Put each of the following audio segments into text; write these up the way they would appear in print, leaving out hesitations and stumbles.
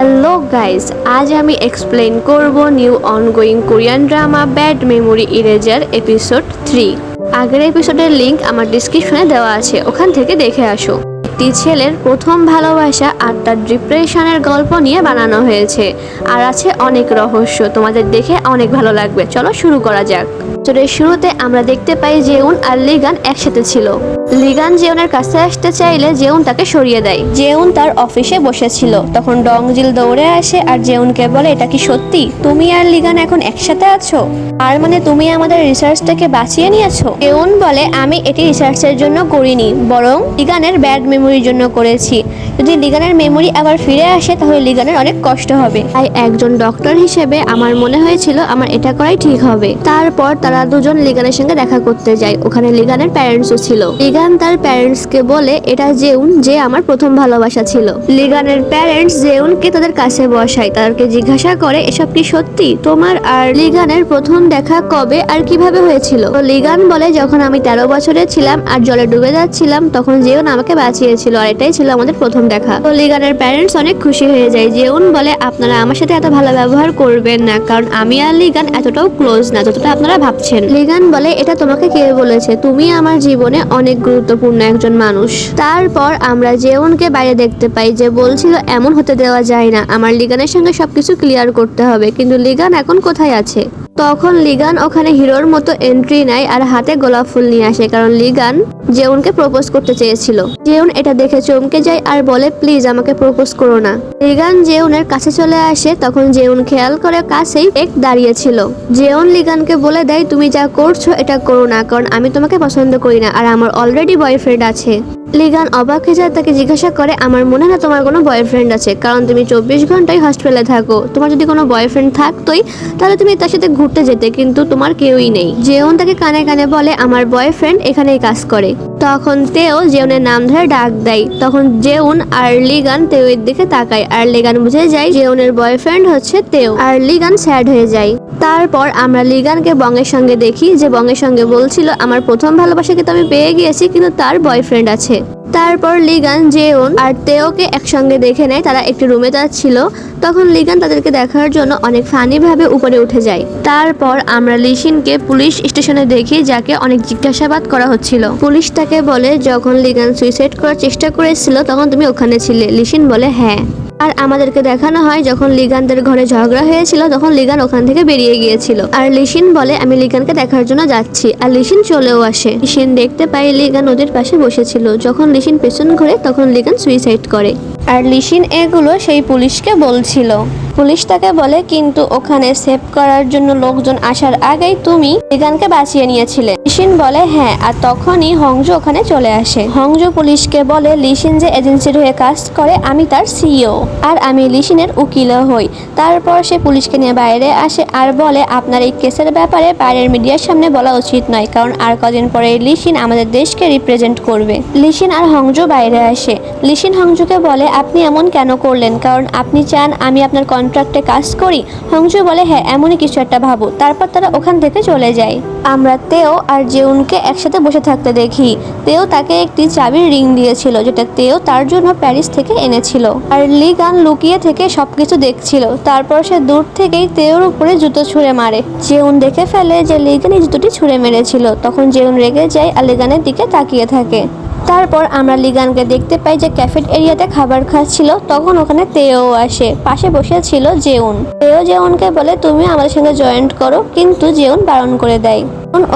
Hello guys, আজ আমি explain করব new ongoing Korean drama bad memory eraser episode 3। আগের এপিসোডের লিংক আমার ডিসক্রিপশনে দেওয়া আছে, ওখান থেকে দেখে আসো। একটি ছেলের প্রথম ভালোবাসা আর তার ডিপ্রেশনের গল্প নিয়ে বানানো হয়েছে, আর আছে অনেক রহস্য। তোমাদের দেখে অনেক ভালো লাগবে। চলো শুরু করা যাক। এপিসোডের শুরুতে আমরা দেখতে পাই জেউন আর লিগান একসাথে ছিল। লিগান জেউনের কাছে আসতে চাইলে জেউন তাকে সরিয়ে দেয়। জেউন তার অফিসে বসেছিল, তখন ডংজিল দৌড়ে আসে আর জেউনকে বলে, এটা কি সত্যি তুমি আর লিগান এখন একসাথে আছো? আর মানে তুমি আমাদের রিসার্চটাকে বাঁচিয়ে নিয়েছো? জেউন বলে, আমি এটি রিসার্চের জন্য করিনি, বরং লিগানের ব্যাড মেমোরির জন্য করেছি। যদি লিগানের মেমোরি আবার ফিরে আসে তাহলে লিগানের অনেক কষ্ট হবে। তাই একজন ডক্টর হিসেবে আমার মনে হয়েছিল আমার এটা করাই ঠিক হবে। তারপর তারা দুজন লিগানের সঙ্গে দেখা করতে যায়। ওখানে লিগানের প্যারেন্টসও ছিল। লিগান তার প্যারেন্টসকে বলে, এটা জেউন, যে আমার প্রথম ভালোবাসা ছিল। লিগানের প্যারেন্টস জেউনকে তাদের কাছে বসায়, তাদেরকে জিজ্ঞাসা করে, এসব কি সত্যি? তোমার আর লিগানের প্রথম দেখা কবে আর কিভাবে হয়েছিল? তো লিগান বলে, যখন আমি 13 বছরের ছিলাম আর জলে ডুবে যাচ্ছিলাম, তখন জেউন আমাকে বাঁচিয়েছিল, আর এটাই ছিল আমাদের প্রথম দেখা। তো লিগানের প্যারেন্টস অনেক খুশি হয়ে যায়। জেউন বলে, আপনারা আমার সাথে এত ভালো ব্যবহার করবেন না, কারণ আমি আর লিগান এতটাও ক্লোজ না যতটা আপনারা ভাবছেন। লিগান বলে, এটা তোমাকে কে বলেছে? তুমি আমার জীবনে অনেক গুরুত্বপূর্ণ একজন মানুষ। তারপর আমরা জেউনকে বাইরে দেখতে পাই, যে বলছিল এমন হতে দেওয়া যায় না, আমার লিগানের সঙ্গে সবকিছু ক্লিয়ার করতে হবে। কিন্তু লিগান এখন কোথায় আছে? তখন লিগান ওখানে হিরোর মতো এন্ট্রি নেয় আর হাতে গোলাপ ফুল নিয়ে আসে, কারণ লিগান জেউনকে প্রপোজ করতে চেয়েছিল। জেউন এটা দেখে চমকে যায় আর বলে, প্লিজ আমাকে প্রপোজ করো না। লিগান জেউনের কাছে চলে আসে, তখন জেউন খেয়াল করে কাছেই এক দাঁড়িয়েছিল। জেউন লিগানকে বলে দেয়, তুমি যা করছো এটা করো না, কারণ আমি তোমাকে পছন্দ করি না আর আমার অলরেডি বয়ফ্রেন্ড আছে। লিগান অবাক হয়ে যায়, তাকে জিজ্ঞাসা করে, আমার মনে হয় তোমার কোনো বয়ফ্রেন্ড আছে, কারণ তুমি 24 ঘন্টাই হসপিটালে থাকো। তোমার যদি কোনো বয়ফ্রেন্ড থাকতোই তাহলে তুমি তার সাথে ঘুরতে যেতে, কিন্তু তোমার কেউই নেই। জেউন তাকে কানে কানে বলে, আমার বয়ফ্রেন্ড এখানেই কাজ করে। তখন তেও জেউনের নাম ধরে ডাক দেয়। তখন জেউন আর লিগান তেওয়ের দিকে তাকায়, আর লিগান বুঝে যায় জেউনের বয়ফ্রেন্ড হচ্ছে তেও, আর লিগান স্যাড হয়ে যায়। তারপর আমরা লিগানকে বংয়ের সঙ্গে দেখি, যে বংয়ের সঙ্গে বলছিল, আমার প্রথম ভালোবাসাকে তো আমি পেয়ে গিয়েছি, কিন্তু তার বয়ফ্রেন্ড আছে। তারপর লিগান জেউন আর তেওকে একসঙ্গে দেখে নেয়। তারা একটি রুমে যাচ্ছিল, তখন লিগান তাদেরকে দেখার জন্য অনেক ফানি ভাবে উপরে উঠে যায়। তারপর আমরা লিশিনকে পুলিশ স্টেশনে দেখি, যাকে অনেক জিজ্ঞাসাবাদ করা হচ্ছিল। পুলিশ তাকে বলে, যখন লিগান সুইসাইড করার চেষ্টা করেছিল তখন তুমি ওখানে ছিলে? লিশিন বলে, হ্যাঁ। আর আমাদেরকে দেখানো হয় যখন লিগানদের ঘরে ঝগড়া হয়েছিল তখন লিগান ওখান থেকে বেরিয়ে গিয়েছিল। আর লিশিন বলে, আমি লিগানকে দেখার জন্য যাচ্ছি, আর লিশিন চলেও আসে। লিশিন দেখতে পাই লিগান নদীর পাশে বসেছিল। যখন লিশিন পেছন ঘুরে তখন লিগান সুইসাইড করে। আর লিশিন এগুলো সেই পুলিশকে বলছিল। পুলিশ তাকে বলে, কিন্তু ওখানে সেভ করার জন্য লোকজন আসার আগেই তুমি লিগানকে বাঁচিয়ে নিয়েছিলে। লিশিন বলে, হ্যাঁ। আর তখনই হংজো ওখানে চলে আসে। হংজো পুলিশকে বলে, লিশিন যে এজেন্সির হয়ে কাজ করে, আমি তার সিইও, আর আমি লিশিনের উকিলও হই। তারপর সে পুলিশকে নিয়ে বাইরে আসে আর বলে, আপনার এই কেসের ব্যাপারে বাইরের মিডিয়ার সামনে বলা উচিত নয়, কারণ আর কদিন পরে লিশিন আমাদের দেশকে রিপ্রেজেন্ট করবে। লিশিন আর হংজো বাইরে আসে। লিশিন হংজোকে বলে, আপনি এমন কেন করলেন? কারণ আপনি চান আমি আপনার কন্ট্রাক্টে কাজ করি? হংজো বলে, হ্যাঁ, এমনই কিছু একটা ভাবো। তারপর তারা ওখান থেকে চলে যায়। আমরা তেও আর জেউনকে একসাথে বসে থাকতে দেখি। তেও তাকে একটি চাবির রিং দিয়েছিল, যেটা তেও তার জন্য প্যারিস থেকে এনেছিল। আর লিগান লুকিয়ে থেকে সবকিছু দেখছিল। তারপর সে দূর থেকেই তেওর উপরে জুতো ছুঁড়ে মারে। জেউন দেখে ফেলে যে লিগান এই জুতোটি ছুঁড়ে মেরেছিল। তখন জেউন রেগে যায় আর লিগানের দিকে তাকিয়ে থাকে। তারপর আমরা লিগানকে দেখতে পাই যে ক্যাফেট এরিয়াতে খাবার খাচ্ছিল। তখন ওখানে তেও আসে। পাশে বসে ছিল জেউন। তেও জেউনকে বলে, তুমি আমাদের সঙ্গে জয়েন্ট করো, কিন্তু জেউন বারণ করে দেয়।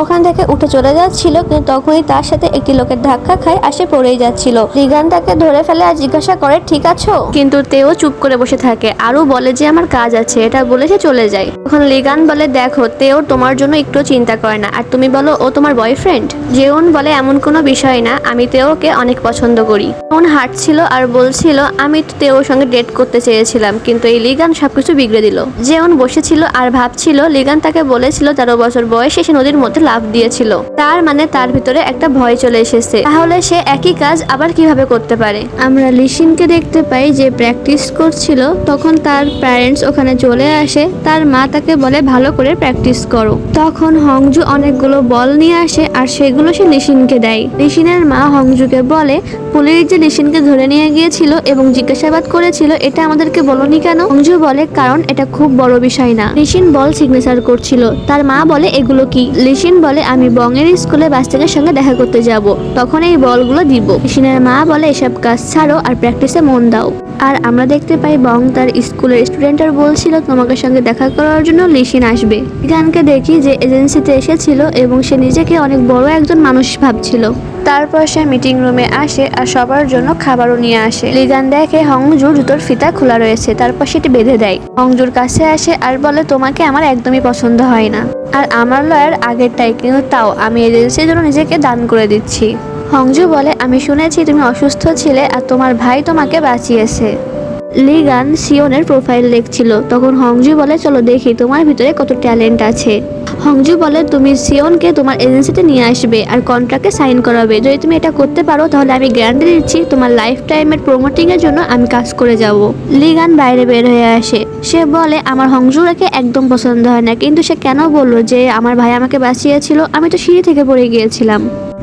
ওখান থেকে উঠে চলে যাচ্ছিল, কিন্তু তখনই তার সাথে একটি লোকের ধাক্কা খায়, আসে পড়েই যাচ্ছিল। লিগান তাকে ধরে ফেলে আর জিজ্ঞাসা করে, ঠিক আছো? কিন্তু তেও চুপ করে বসে থাকে, আরও বলে যে আমার কাজ আছে, এটা বলে সে চলে যায়। তখন লিগান বলে, দেখো, তেও তোমার জন্য একটু চিন্তা করে না, আর তুমি বলো ও তোমার বয়ফ্রেন্ড। জেউন বলে, এমন কোনো বিষয় না, আমি তেওকে অনেক পছন্দ করি। জেউন হাঁটছিল আর বলছিল, আমি তো তেওর সঙ্গে ডেট করতে চেয়েছিলাম, কিন্তু এই লিগান সবকিছু বিগড়ে দিল। জেউন বসেছিল আর ভাবছিল, লিগান তাকে বলেছিল 13 বছর বয়সে সে নদীর মধ্যে লাফ দিয়েছিল। তার মানে তার ভিতরে একটা ভয় চলে এসেছে, তাহলে সে একই কাজ আবার কিভাবে করতে পারে। আমরা লিশিনকে দেখতে পাই যে প্র্যাকটিস করছিল, তখন তার প্যারেন্টস ওখানে চলে আসে। তার মা তাকে বলে ভালো করে প্র্যাকটিস করো। তখন হংজু অনেকগুলো বল নিয়ে আসে আর সেগুলো সে লিশিনকে দেয়। লিশিনের মা হংজুকে বলে পুলিশ যে লিশিনকে ধরে নিয়ে গিয়েছিল এবং জিজ্ঞাসাবাদ করেছিল এটা আমাদেরকে বলনি কেন। হংজু বলে কারণ এটা খুব বড় বিষয় না। লিশিন বল সিগনেচার করছিল। তার মা বলে এগুলো কি? লিশিন বলে আমি বংয়ের স্কুলে বাচ্চাদের সঙ্গে দেখা করতে যাব, তখন এই বলগুলো দিব। লিশিনের মা বলে এসব কাজ ছাড়ো আর প্র্যাকটিসে মন দাও। আর আমরা দেখতে পাই বং তার স্কুলের স্টুডেন্টরা বলছিল তোমাকে সঙ্গে দেখা করার জন্য লিশিন আসবে। লিগানকে দেখি যে এজেন্সিতে এসেছিল এবং সে নিজেকে অনেক বড় একজন মানুষ ভাবছিল। তারপর সে মিটিং রুমে আসে আর সবার জন্য খাবারও নিয়ে আসে। লিগান দেখে হংজুর জুতোর ফিতা খোলা রয়েছে, তারপর সেটি বেঁধে দেয়। হংজুর কাছে আসে আর বলে তোমাকে আমার একদমই পছন্দ হয় না, আর আমার লয়ার আগেরটাই, কিন্তু তাও আমি এজেন্সির জন্য নিজেকে দান করে দিচ্ছি। হংজু বলে আমি শুনেছি তুমি অসুস্থ ছিলে আর তোমার ভাই তোমাকে বাঁচিয়েছে। লিগান সিওনের প্রোফাইল দেখছিল, তখন হংজু বলে চলো দেখি তোমার ভিতরে কত ট্যালেন্ট আছে। হংজু বলে তুমি সিওনকে তোমার এজেন্সিতে নিয়ে আসবে আর কন্ট্রাক্টে সাইন করাবে। যদি তুমি এটা করতে পারো তাহলে আমি গ্যারান্টি দিচ্ছি তোমার লাইফ টাইমের প্রমোটিং এর জন্য আমি কাজ করে যাব। লিগান বাইরে বের হয়ে আসে। সে বলে আমার হংজুরাকে একদম পছন্দ হয় না, কিন্তু সে কেন বললো যে আমার ভাই আমাকে বাঁচিয়েছিল? আমি তো সিঁড়ি থেকে পড়ে গিয়েছিলাম।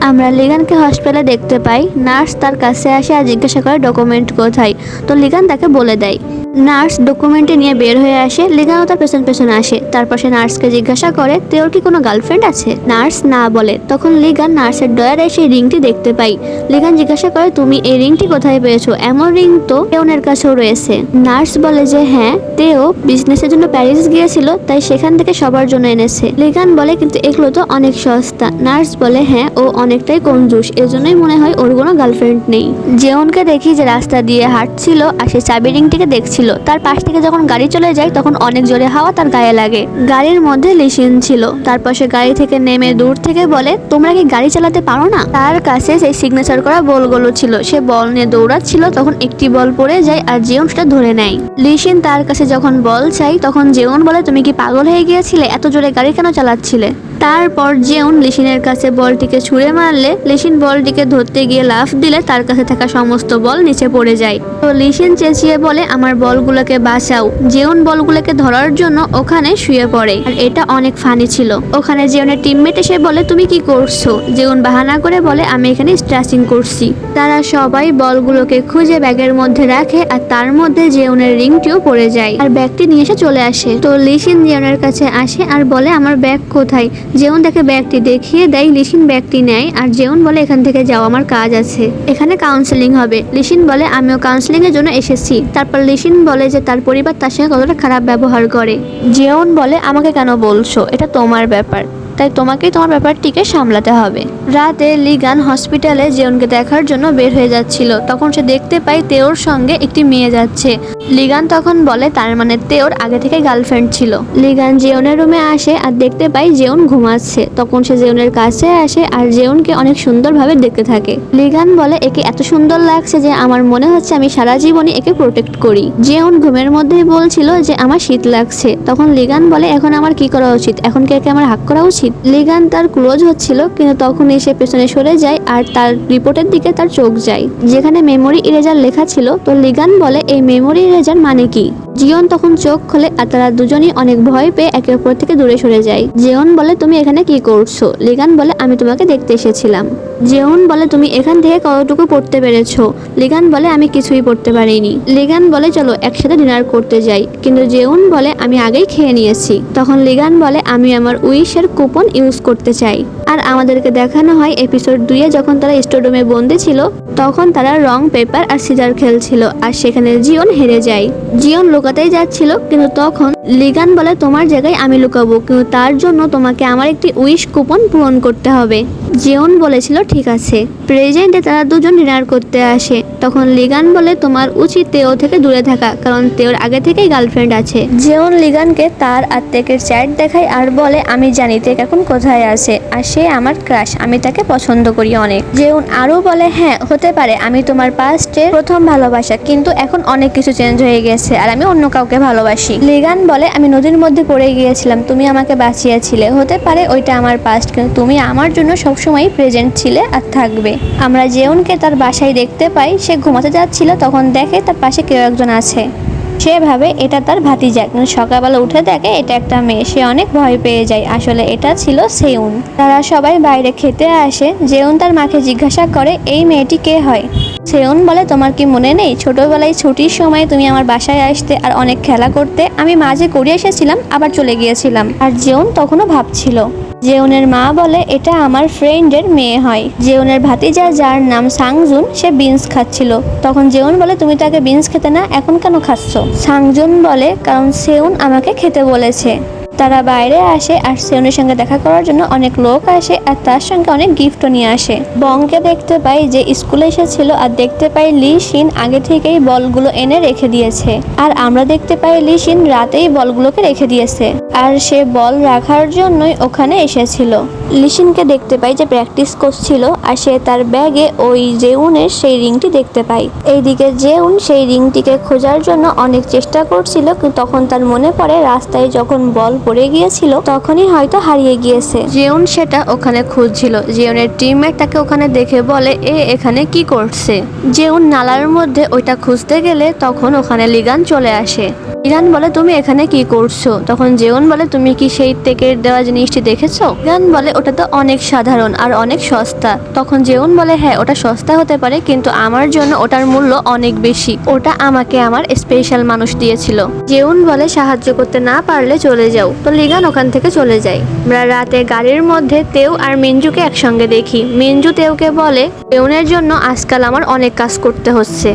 আমরা লিগানকে হসপিটালে দেখতে পাই। নার্স তার কাছে আসে আর জিজ্ঞাসা করে ডকুমেন্ট কোথায়, তো লিগান তাকে বলে দেয়। নার্স ডকুমেন্টে নিয়ে বের হয়ে আসে। লিগানও তার পেছন পেছনে আসে। তারপর সে নার্সকে জিজ্ঞাসা করে তোর কি কোনো গার্লফ্রেন্ড আছে? নার্স না বলে। তখন লিগান নার্সের ডয়ারে সেই রিংটি দেখতে পাই। লিগান জিজ্ঞাসা করে তুমি এই রিংটি কোথায় পেয়েছো? এমন রিং তো তেওনের কাছেও রয়েছে। নার্স বলে যে হ্যাঁ, তেও বিজনেসের জন্য প্যারিস গিয়েছিল, তাই সেখান থেকে সবার জন্য এনেছে। লিগান বলে কিন্তু এগুলো তো অনেক সস্তা। নার্স বলে হ্যাঁ, ও অনেকটাই কঞ্জুস, এজন্যই মনে হয় ওর কোনো গার্লফ্রেন্ড নেই। জেওনকে দেখি যে রাস্তা দিয়ে হাঁটছিল আর সে চাবি রিংটিকে দেখছিল। তার পাশ থেকে যখন গাড়ি চলে যায় তখন অনেক জোরে হাওয়া তার গায়ে লাগে। গাড়ির মধ্যে লিশিন ছিল। তারপর সে গাড়ি থেকে নেমে দূর থেকে বলে তোমরা কি গাড়ি চালাতে পারো না? তার কাছে সেই সিগনেচার করা বলগুলো ছিল। সে বল নিয়ে দৌড়াচ্ছিল, তখন একটি বল পড়ে যায় আর জেওন সেটা ধরে নেয়। লিশিন তার কাছে যখন বল চাই তখন জেওন বলে তুমি কি পাগল হয়ে গিয়েছিলে? এত জোরে গাড়ি কেন চালাচ্ছিলে? তারপর জেউন লিশিনের কাছে বলটিকে ছুঁড়ে মারলে লিশিন বলটিকে ধরতে গিয়ে লাফ দিলে তার কাছে থাকা সমস্ত বল নিচে পড়ে যায়। তো লিশিন চেঁচিয়ে বলে আমার বলগুলোকে বাঁচাও। জেউন বলগুলোকে ধরার জন্য ওখানে শুয়ে পড়ে আর এটা অনেক ফানি ছিল। ওখানে জেউনের টিমমেট এসে বলে তুমি কি করছো? জেউন বাহানা করে বলে আমি এখানে স্ট্রেচিং করছি। তারা সবাই বলগুলোকে খুঁজে ব্যাগের মধ্যে রাখে আর তার মধ্যে জেউনের রিংটিও পড়ে যায় আর ব্যাগটি নিয়ে এসে চলে আসে। তো লিশিন জেউনের কাছে আসে আর বলে আমার ব্যাগ কোথায়? জেউন তাকে ব্যাগটি দেখিয়ে দেয়। লিশিন ব্যাগটি নেয় আর জেউন বলে এখান থেকে যাও, আমার কাজ আছে, এখানে কাউন্সেলিং হবে। লিশিন বলে আমিও কাউন্সেলিং এর জন্য এসেছি। তারপর লিশিন বলে যে তার পরিবার তার সঙ্গে কতটা খারাপ ব্যবহার করে। জেউন বলে আমাকে কেন বলছো? এটা তোমার ব্যাপার, তাই তোমাকেই তোমার ব্যাপারটিকে সামলাতে হবে। রাতে লিগান হসপিটালে জেউনকে দেখার জন্য বের হয়ে যাচ্ছিল, তখন সে দেখতে পায় তেওর সঙ্গে একটি মেয়ে যাচ্ছে। লিগান তখন বলে তার মানে তেওর আগে থেকে গার্লফ্রেন্ড ছিল। লিগান জেউনের রুমে আসে আর দেখতে পাই জেউন ঘুমাচ্ছে। তখন সে জেউনের কাছে আসে আর জেউনকে অনেক সুন্দরভাবে দেখতে থাকে। লিগান বলে একে এত সুন্দর লাগছে যে আমার মনে হচ্ছে আমি সারা জীবনই একে প্রোটেক্ট করি। জেউন ঘুমের মধ্যেই বলছিল যে আমার শীত লাগছে। তখন লিগান বলে এখন আমার কি করা উচিত? এখন কি একে আমার হাক করা উচিত? লিগান তার ক্লোজ হচ্ছিল, কিন্তু তখনই সে পেছনে সরে যায় আর তার রিপোর্টের দিকে তার চোখ যায় যেখানে মেমোরি ইরেজার লেখা ছিল। তো লিগান বলে এই মেমোরি ইরেজার মানে কি? জিওন তখন চোখ খোলে আর তারা দুজনই অনেক ভয় পেয়ে একে অপর থেকে দূরে সরে যায়। জেওন বলে তুমি এখানে কি করছো? লিগান বলে আমি তোমাকে দেখতে এসেছিলাম। জেউন বলে তুমি এখান থেকে কতটুকু পড়তে পেরেছো? লিগান বলে আমি কিছুই পড়তে পারিনি। লিগান বলে চলো একসাথে ডিনার করতে যাই, কিন্তু জেউন বলে আমি আগেই খেয়ে নিয়েছি। তখন লিগান বলে আমি আমার উইশের কুপন ইউজ করতে চাই। আর আমাদেরকে দেখানো হয় এপিসোড 2-এ যখন তারা স্টোররুমে বন্দি ছিল তখন তারা রং পেপার আর সিজার খেলছিল আর সেখানে জিওন হেরে যায়। জিওন লুকাতেই যাচ্ছিল, কিন্তু তখন লিগান বলে তোমার জায়গায় আমি লুকাবো, কিন্তু তার জন্য তোমাকে আমার একটি উইশ কুপন পূরণ করতে হবে। জিওন বলেছিল ঠিক আছে। প্রেজেন্টে তারা দুজন ডিনার করতে আসে। তখন লিগান বলে তোমার উচিত তেও থেকে দূরে থাকা, কারণ তেওর আগে থেকেই গার্লফ্রেন্ড আছে। জিওন লিগানকে তার আর তেকের চ্যাট দেখায় আর বলে আমি জানি তেক এখন কোথায় আছে আর সে আমার ক্রাশ, আমি তাকে পছন্দ করি অনেক। জিওন আরো বলে হ্যাঁ হতে পারে আমি তোমার পাস্টের প্রথম ভালোবাসা, কিন্তু এখন অনেক কিছু চেঞ্জ হয়ে গেছে আর আমি অন্য কাউকে ভালোবাসি। লিগান বলে আমি নদীর মধ্যে পড়ে গিয়েছিলাম, তুমি আমাকে বাঁচিয়েছিলে। হতে পারে ওইটা আমার পাস্ট, কিন্তু তুমি আমার জন্য সবসময় প্রেজেন্ট ছিলে আর থাকবে। আমরা জেউনকে তার বাসায় দেখতে পাই, সে ঘুমাতে যাচ্ছিল, তখন দেখে তার পাশে কেউ একজন আছে। সে ভাবে এটা তার ভাতিজা, কিন্তু সকালবেলা উঠে দেখে এটা একটা মেয়ে। সে অনেক ভয় পেয়ে যায়, আসলে এটা ছিল সেউন। তারা সবাই বাইরে খেতে আসে। জেউন তার মাকে জিজ্ঞাসা করে এই মেয়েটি কে হয়। সেউন বলে তোমার কি মনে নেই, ছোটবেলায় ছুটির সময় তুমি আমার বাসায় আসতে আর অনেক খেলা করতে, আমি মাঝে করে এসেছিলাম আবার চলে গিয়েছিলাম। আর জেউন তখনও ভাবছিল। জেউনের মা বলে এটা আমার ফ্রেন্ডের মেয়ে হয়। জেউনের ভাতিজা যার নাম সাংজুন, সে বিনস খাচ্ছিল। তখন জেউন বলে তুমি তাকে বিনস খেতে না, এখন কেন খাচ্ছ? সাংজুন বলে কারণ সেউন আমাকে খেতে বলেছে। তারা বাইরে আসে আর সেউনের সঙ্গে দেখা করার জন্য অনেক লোক আসে আর তার সঙ্গে অনেক গিফটও নিয়ে আসে। বংকে দেখতে পাই যে স্কুলে এসেছিল আর দেখতে পাই লি শিন আগে থেকেই বলগুলো এনে রেখে দিয়েছে। আর আমরা দেখতে পাই লি শিন রাতেই বলগুলোকে রেখে দিয়েছে আর সে বল রাখার জন্যই ওখানে এসেছিল। লিশিনকে দেখতে পাই যে প্র্যাকটিস করছিল আর সে তার ব্যাগে ওই জেউনের সেই রিংটি দেখতে পাই। এইদিকে জেউন সেই রিংটিকে খোঁজার জন্য অনেক চেষ্টা করছিল, কিন্তু তখন তার মনে পড়ে রাস্তায় যখন বল পড়ে গিয়েছিল তখনই হয়তো হারিয়ে গিয়েছে। জেউন সেটা ওখানে খুঁজছিল। জেউনের টিমমেট তাকে ওখানে দেখে বলে এখানে কি করছে। জেউন নালার মধ্যে ওইটা খুঁজতে গেলে তখন ওখানে লিগান চলে আসে। লিগান বলে তুমি এখানে কি করছো? তখন জেউন বলে তুমি কি সেই তেকের দেওয়া জিনিসটি দেখেছো? লিগান বলে ওটা তো অনেক সাধারণ আর অনেক সস্তা। তখন জেউন বলে হ্যাঁ ওটা সস্তা হতে পারে, কিন্তু আমার জন্য ওটার মূল্য অনেক বেশি। ওটা আমাকে আমার স্পেশাল মানুষ দিয়েছিল। জেউন বলে সাহায্য করতে না পারলে চলে যাও। তো লিগান ওখান থেকে চলে যায়। আমরা রাতে গাড়ির মধ্যে তেও আর মিনজুকে একসঙ্গে দেখি। মিনজু তেওকে বলে জেউনের জন্য আজকাল আমার অনেক কাজ করতে হচ্ছে।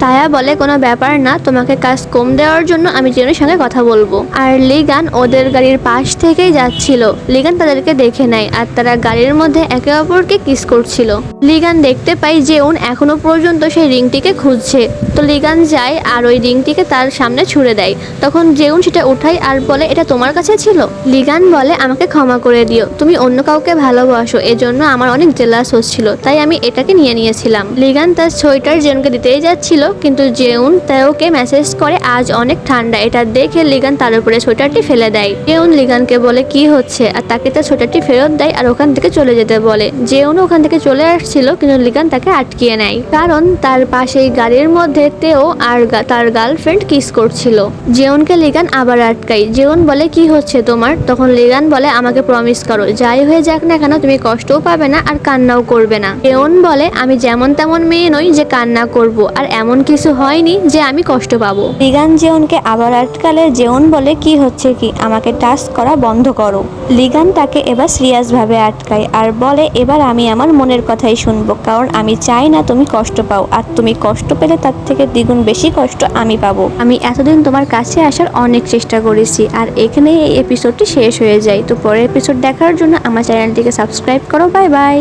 তায়া বলে কোনো ব্যাপার না, তোমাকে কাজ কম দেওয়ার জন্য আমি জেউনের সঙ্গে কথা বলবো। আর লিগান ওদের গাড়ির পাশ থেকেই যাচ্ছিল। লিগান তাদেরকে দেখে নেয় আর তারা গাড়ির মধ্যে একে অপরকে কিস করছিল। লিগান দেখতে পাই জেউন এখনো পর্যন্ত সেই রিংটিকে খুঁজছে। তো লিগান যায় আর ওই রিংটিকে তার সামনে ছুড়ে দেয়। তখন জেউন সেটা উঠায় আর বলে এটা তোমার কাছে ছিল। লিগান বলে আমাকে ক্ষমা করে দিও, তুমি অন্য কাউকে ভালোবাসো, এজন্য আমার অনেক জেলাস হচ্ছিল, তাই আমি এটাকে নিয়ে নিয়েছিলাম। লিগান তার সোয়েটার জেউনকে দিতেই যাচ্ছিল, কিন্তু জেউন তেওকে মেসেজ করে আজ অনেক ঠান্ডা। এটা দেখে লিগান তার উপরে সোয়েটারটি ফেলে দেয়। জেউন লিগানকে বলে কি হচ্ছে আর তাকে তার সোয়েটারটি ফেরত দেয় আর ওখান থেকে চলে যেতে বলে। জেউন ওখান থেকে চলে আসছিল, কিন্তু লিগান তাকে আটকিয়ে নেয়, কারণ তার পাশেই গাড়ির মধ্যে তেও আর তার গার্লফ্রেন্ড কিস করছিল। জেউনকে লিগান আবার আটকায়। জেউন বলে কি হচ্ছে তোমার? তখন লিগান বলে আমাকে প্রমিস করো যাই হয়ে যাক না কেন তুমি কষ্টও পাবে না আর কান্নাও করবে না। জেউন বলে আমি যেমন তেমন মেয়ে নই যে কান্না করব, আর এমন কিছু হয়নি যে আমি কষ্ট পাবো। লিগান জেউনকে আবার আটকালে জেউন বলে কি হচ্ছে কি, আমাকে টাচ করা বন্ধ করো। লিগান তাকে এবার সিরিয়াস ভাবে আটকায় আর বলে এবার আমি আমার মনের কথাই শুনবো, কারণ আমি চাই না তুমি কষ্ট পাও, আর তুমি কষ্ট পেলে তার থেকে দ্বিগুণ বেশি কষ্ট আমি পাবো। আমি এতদিন তোমার কাছে আসার অনেক চেষ্টা করেছি, আর এখানেই এই এপিসোডটি শেষ হয়ে যায়। তো পরের এপিসোড দেখার জন্য আমার চ্যানেলটিকে সাবস্ক্রাইব করো। Bye bye.